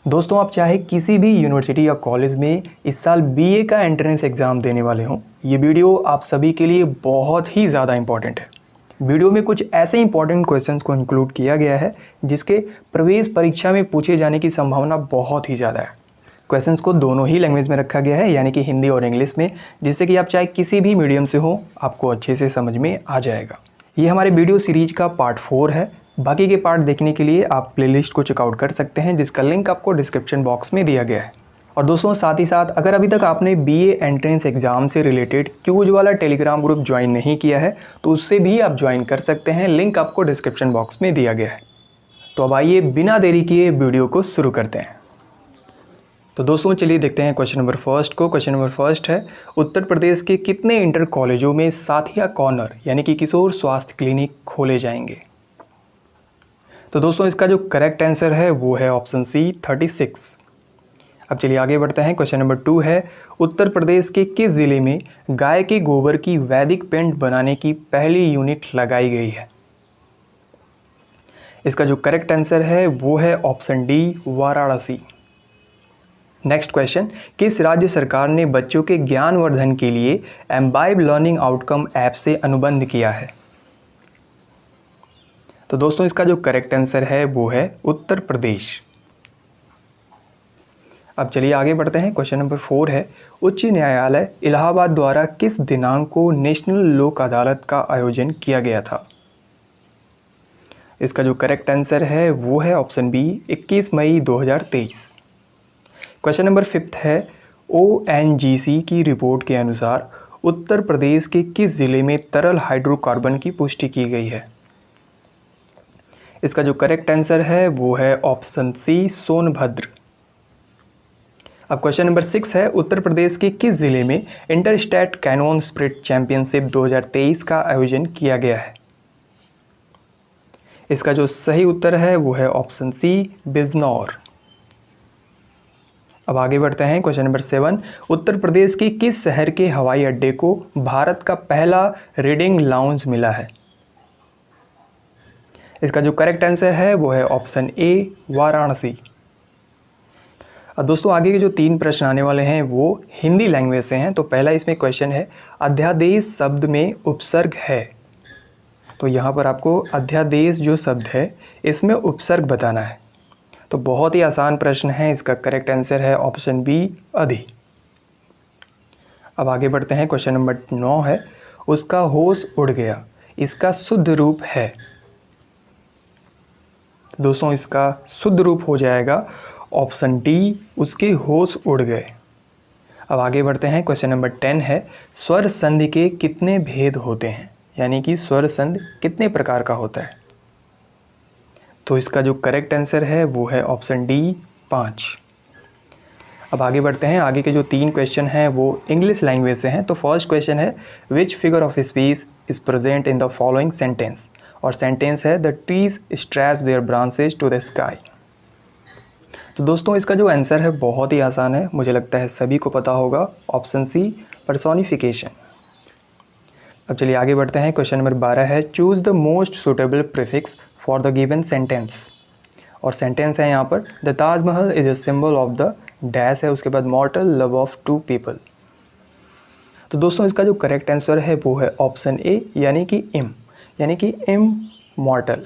दोस्तों, आप चाहे किसी भी यूनिवर्सिटी या कॉलेज में इस साल बीए का एंट्रेंस एग्ज़ाम देने वाले हों, ये वीडियो आप सभी के लिए बहुत ही ज़्यादा इंपॉर्टेंट है। वीडियो में कुछ ऐसे इंपॉर्टेंट क्वेश्चंस को इंक्लूड किया गया है जिसके प्रवेश परीक्षा में पूछे जाने की संभावना बहुत ही ज़्यादा है। क्वेश्चंस को दोनों ही लैंग्वेज में रखा गया है, यानी कि हिंदी और इंग्लिश में, जिससे कि आप चाहे किसी भी मीडियम से हो आपको अच्छे से समझ में आ जाएगा। ये हमारे वीडियो सीरीज का पार्ट 4 है। बाकी के पार्ट देखने के लिए आप प्लेलिस्ट को चेकआउट कर सकते हैं, जिसका लिंक आपको डिस्क्रिप्शन बॉक्स में दिया गया है। और दोस्तों, साथ ही साथ अगर अभी तक आपने बीए एंट्रेंस एग्जाम से रिलेटेड क्यूज वाला टेलीग्राम ग्रुप ज्वाइन नहीं किया है तो उससे भी आप ज्वाइन कर सकते हैं, लिंक आपको डिस्क्रिप्शन बॉक्स में दिया गया है। तो अब आइए बिना देरी किए वीडियो को शुरू करते हैं। तो दोस्तों, चलिए देखते हैं क्वेश्चन नंबर फर्स्ट को। क्वेश्चन नंबर फर्स्ट है, उत्तर प्रदेश के कितने इंटर कॉलेजों में साथिया कॉर्नर यानी कि किशोर स्वास्थ्य क्लिनिक खोले जाएंगे? तो दोस्तों, इसका जो करेक्ट आंसर है वो है ऑप्शन सी 36। अब चलिए आगे बढ़ते हैं। क्वेश्चन नंबर 2 है, उत्तर प्रदेश के किस जिले में गाय के गोबर की वैदिक पेंट बनाने की पहली यूनिट लगाई गई है? इसका जो करेक्ट आंसर है वो है option D Varanasi. Next question, किस राज्य सरकार ने बच्चों के ज्ञानवर्धन के लिए एम्बाइब लर्निंग आउटकम ऐप से अनुबंध किया है? तो दोस्तों, इसका जो करेक्ट आंसर है वो है उत्तर प्रदेश। अब चलिए आगे बढ़ते हैं। क्वेश्चन नंबर 4 है, उच्च न्यायालय इलाहाबाद द्वारा किस दिनांक को नेशनल लोक अदालत का आयोजन किया गया था? इसका जो करेक्ट आंसर है वो है ऑप्शन बी 21 मई 2023। क्वेश्चन नंबर 5 है, ONGC की रिपोर्ट के अनुसार उत्तर प्रदेश के किस जिले में तरल हाइड्रोकार्बन की पुष्टि की गई है? इसका जो करेक्ट आंसर है वो है ऑप्शन सी सोनभद्र। अब क्वेश्चन नंबर 6 है, उत्तर प्रदेश के किस जिले में इंटरस्टेट कैनोन स्प्रिट चैंपियनशिप 2023 का आयोजन किया गया है? इसका जो सही उत्तर है वो है ऑप्शन सी बिजनौर। अब आगे बढ़ते हैं। क्वेश्चन नंबर 7, उत्तर प्रदेश के किस शहर के हवाई अड्डे को भारत का पहला रीडिंग लाउंज मिला है? इसका जो करेक्ट आंसर है वो है ऑप्शन ए वाराणसी। अब दोस्तों, आगे के जो 3 प्रश्न आने वाले हैं वो हिंदी लैंग्वेज से हैं। तो पहला इसमें क्वेश्चन है, अध्यादेश शब्द में उपसर्ग है। तो यहाँ पर आपको अध्यादेश जो शब्द है इसमें उपसर्ग बताना है। तो बहुत ही आसान प्रश्न है, इसका करेक्ट आंसर है ऑप्शन बी अधि। अब आगे बढ़ते हैं। क्वेश्चन नंबर 9 है, उसका होश उड़ गया, इसका शुद्ध रूप है? दोस्तों, इसका शुद्ध रूप हो जाएगा ऑप्शन डी उसके होश उड़ गए। अब आगे बढ़ते हैं। क्वेश्चन नंबर 10 है, स्वर संधि के कितने भेद होते हैं, यानी कि स्वर संधि कितने प्रकार का होता है? तो इसका जो करेक्ट आंसर है वो है ऑप्शन डी 5। अब आगे बढ़ते हैं। आगे के जो 3 क्वेश्चन हैं वो इंग्लिश लैंग्वेज से हैं। तो फर्स्ट क्वेश्चन है, which figure of speech is present in the following sentence? और सेंटेंस है, the trees stretch their branches to the sky. तो दोस्तों, इसका जो आंसर है बहुत ही आसान है, मुझे लगता है सभी को पता होगा, ऑप्शन सी पर्सोनिफिकेशन। अब चलिए आगे बढ़ते हैं। क्वेश्चन नंबर 12 है, choose the most suitable prefix for the given sentence. और सेंटेंस है यहाँ पर, the Taj Mahal is a symbol of the dash है, उसके बाद मॉर्टल लव ऑफ 2 पीपल। तो दोस्तों, इसका जो करेक्ट आंसर है वो है ऑप्शन ए यानी कि इम मॉर्टल।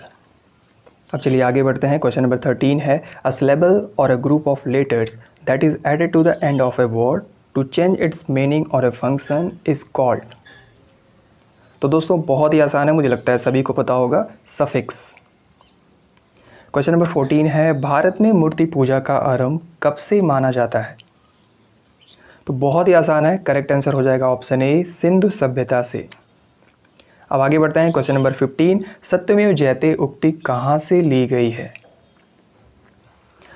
अब चलिए आगे बढ़ते हैं। क्वेश्चन नंबर 13 है, अ सिलेबल और a group of letters that is added to the end of a word to change its meaning और ए फंक्शन इज कॉल्ड। तो दोस्तों, बहुत ही आसान है, मुझे लगता है सभी को पता होगा, सफिक्स। क्वेश्चन नंबर 14 है, भारत में मूर्ति पूजा का आरंभ कब से माना जाता है? तो बहुत ही आसान है, करेक्ट आंसर हो जाएगा ऑप्शन ए सिंधु सभ्यता से। अब आगे बढ़ते हैं। क्वेश्चन नंबर 15, सत्यमेव जयते उक्ति कहाँ से ली गई है?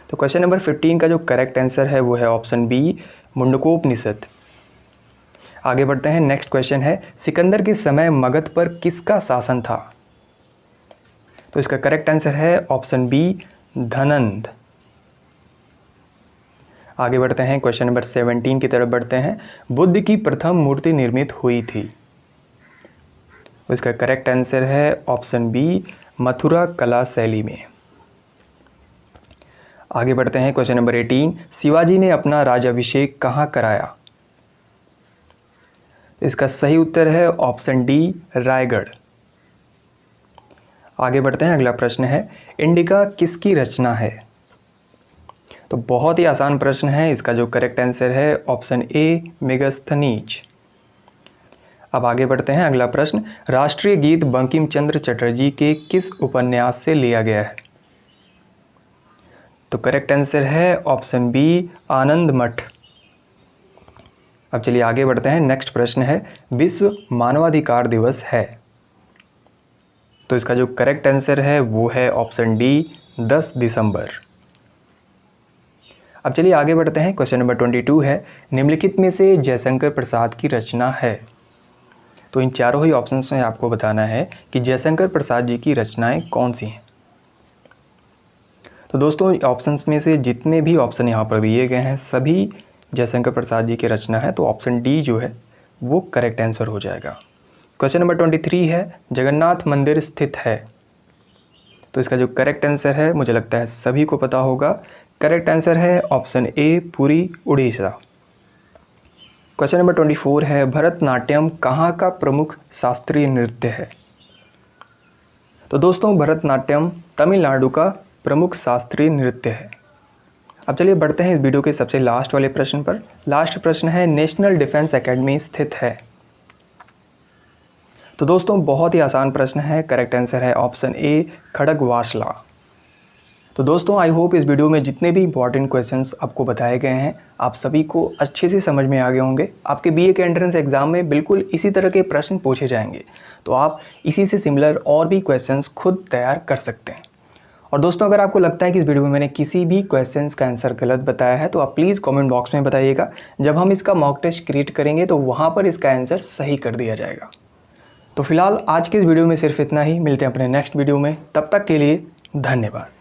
तो क्वेश्चन नंबर 15 का जो करेक्ट आंसर है वो है ऑप्शन बी मुंडकोपनिषद। आगे बढ़ते हैं। नेक्स्ट क्वेश्चन है, सिकंदर के समय मगध पर किसका शासन था? तो इसका करेक्ट आंसर है ऑप्शन बी धनंद। आगे बढ़ते हैं। क्वेश्चन नंबर 17 की तरफ बढ़ते हैं, बुद्ध की प्रथम मूर्ति निर्मित हुई थी? इसका करेक्ट आंसर है ऑप्शन बी मथुरा कला शैली में। आगे बढ़ते हैं क्वेश्चन नंबर 18। शिवाजी ने अपना राज्याभिषेक कहाँ कराया? इसका सही उत्तर है ऑप्शन डी, रायगढ़। आगे बढ़ते हैं, अगला प्रश्न है, इंडिका किसकी रचना है? तो बहुत ही आसान प्रश्न है, इसका जो करेक्ट आंसर है ऑप्शन ए, मेगास्थनीज। अब आगे बढ़ते हैं, अगला प्रश्न, राष्ट्रीय गीत बंकिम चंद्र चटर्जी के किस उपन्यास से लिया गया है? तो करेक्ट आंसर है ऑप्शन बी, आनंद मठ। अब चलिए आगे बढ़ते हैं, नेक्स्ट प्रश्न है, विश्व मानवाधिकार दिवस है? तो इसका जो करेक्ट आंसर है वो है ऑप्शन डी, 10 दिसंबर। अब चलिए आगे बढ़ते हैं, क्वेश्चन नंबर 22 है, निम्नलिखित में से जयशंकर प्रसाद की रचना है? तो इन चारों ही ऑप्शंस में आपको बताना है कि जयशंकर प्रसाद जी की रचनाएं कौन सी हैं। तो दोस्तों ऑप्शंस में से जितने भी ऑप्शन यहाँ पर दिए गए हैं सभी जयशंकर प्रसाद जी की रचना है, तो ऑप्शन डी जो है वो करेक्ट आंसर हो जाएगा। क्वेश्चन नंबर 23 है, जगन्नाथ मंदिर स्थित है? तो इसका जो करेक्ट आंसर है मुझे लगता है सभी को पता होगा, करेक्ट आंसर है option A, Puri, Orissa. Question number 24 है, भरतनाट्यम कहाँ का प्रमुख शास्त्रीय नृत्य है? तो दोस्तों भरतनाट्यम तमिलनाडु का प्रमुख शास्त्रीय नृत्य है। अब चलिए बढ़ते हैं इस वीडियो के सबसे लास्ट वाले प्रश्न पर। लास्ट प्रश्न है, नेशनल डिफेंस एकेडमी स्थित है? तो दोस्तों बहुत ही आसान प्रश्न है, करेक्ट आंसर है ऑप्शन ए, खड़गवासला। तो दोस्तों आई होप इस वीडियो में जितने भी इंपॉर्टेंट क्वेश्चंस आपको बताए गए हैं आप सभी को अच्छे से समझ में आ गए होंगे। आपके बीए के एंट्रेंस एग्जाम में बिल्कुल इसी तरह के प्रश्न पूछे जाएंगे, तो आप इसी से सिमिलर और भी क्वेश्चंस खुद तैयार कर सकते हैं। और दोस्तों अगर आपको लगता है कि इस वीडियो में मैंने किसी भी क्वेश्चंस का आंसर गलत बताया है तो आप प्लीज़ कमेंट बॉक्स में बताइएगा। जब हम इसका मॉक टेस्ट क्रिएट करेंगे तो वहाँ पर इसका आंसर सही कर दिया जाएगा। तो फिलहाल आज के इस वीडियो में सिर्फ इतना ही, मिलते हैं अपने नेक्स्ट वीडियो में, तब तक के लिए धन्यवाद।